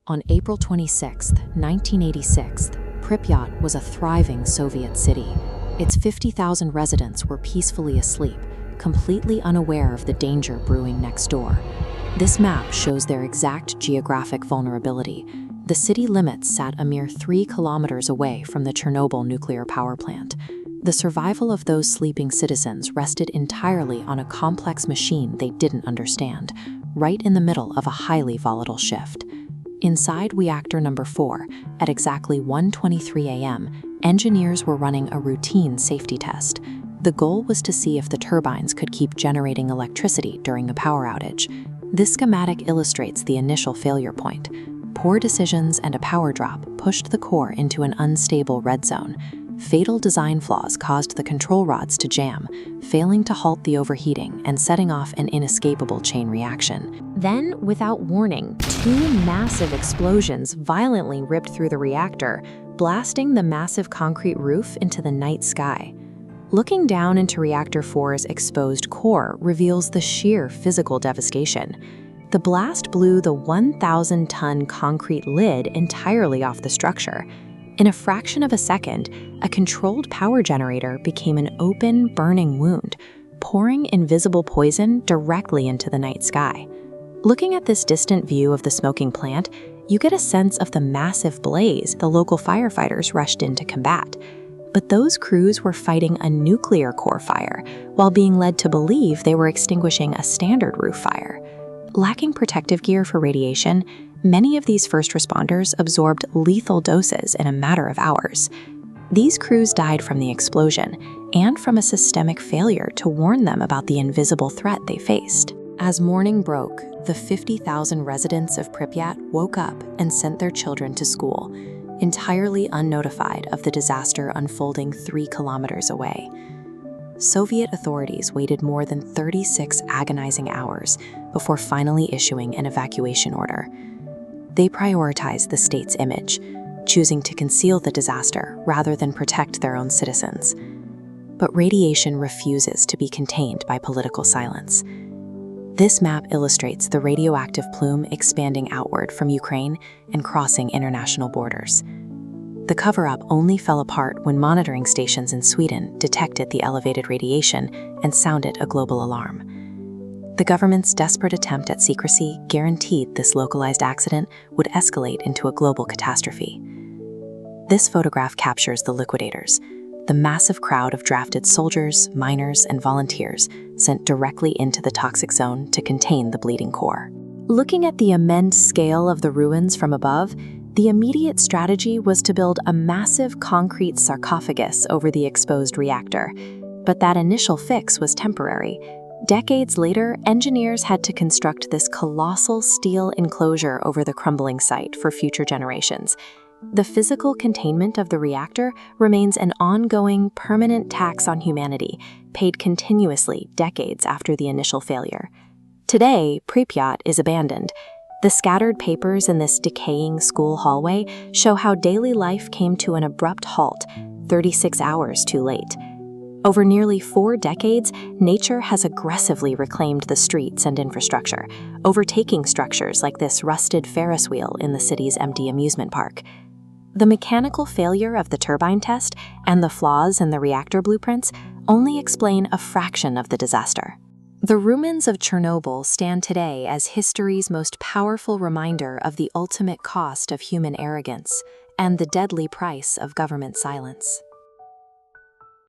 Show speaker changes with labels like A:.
A: On April 26, 1986, Pripyat was a thriving Soviet city. Its 50,000 residents were peacefully asleep, completely unaware of the danger brewing next door. This map shows their exact geographic vulnerability. The city limits sat a mere 3 kilometers away from the Chernobyl nuclear power plant. The survival of those sleeping citizens rested entirely on a complex machine they didn't understand, right in the middle of a highly volatile shift. Inside Reactor No. 4, at exactly 1:23 a.m., engineers were running a routine safety test. The goal was to see if the turbines could keep generating electricity during a power outage. This schematic illustrates the initial failure point. Poor decisions and a power drop pushed the core into an unstable red zone. Fatal design flaws caused the control rods to jam, failing to halt the overheating and setting off an inescapable chain reaction. Then, without warning, 2 massive explosions violently ripped through the reactor, blasting the massive concrete roof into the night sky. Looking down into Reactor 4's exposed core reveals the sheer physical devastation. The blast blew the 1,000-ton concrete lid entirely off the structure. In a fraction of a second, a controlled power generator became an open, burning wound, pouring invisible poison directly into the night sky. Looking at this distant view of the smoking plant, you get a sense of the massive blaze the local firefighters rushed in to combat. But those crews were fighting a nuclear core fire, while being led to believe they were extinguishing a standard roof fire. Lacking protective gear for radiation, many of these first responders absorbed lethal doses in a matter of hours. These crews died from the explosion and from a systemic failure to warn them about the invisible threat they faced. As morning broke, the 50,000 residents of Pripyat woke up and sent their children to school, entirely unnotified of the disaster unfolding 3 kilometers away. Soviet authorities waited more than 36 agonizing hours before finally issuing an evacuation order. They prioritized the state's image, choosing to conceal the disaster rather than protect their own citizens. But radiation refuses to be contained by political silence. This map illustrates the radioactive plume expanding outward from Ukraine and crossing international borders. The cover-up only fell apart when monitoring stations in Sweden detected the elevated radiation and sounded a global alarm. The government's desperate attempt at secrecy guaranteed this localized accident would escalate into a global catastrophe. This photograph captures the liquidators, the massive crowd of drafted soldiers, miners, and volunteers sent directly into the toxic zone to contain the bleeding core. Looking at the immense scale of the ruins from above, the immediate strategy was to build a massive concrete sarcophagus over the exposed reactor. But that initial fix was temporary. Decades later, engineers had to construct this colossal steel enclosure over the crumbling site for future generations. The physical containment of the reactor remains an ongoing, permanent tax on humanity, paid continuously decades after the initial failure. Today, Pripyat is abandoned. The scattered papers in this decaying school hallway show how daily life came to an abrupt halt, 36 hours too late. Over nearly 4 decades, nature has aggressively reclaimed the streets and infrastructure, overtaking structures like this rusted Ferris wheel in the city's empty amusement park. The mechanical failure of the turbine test and the flaws in the reactor blueprints only explain a fraction of the disaster. The ruins of Chernobyl stand today as history's most powerful reminder of the ultimate cost of human arrogance and the deadly price of government silence.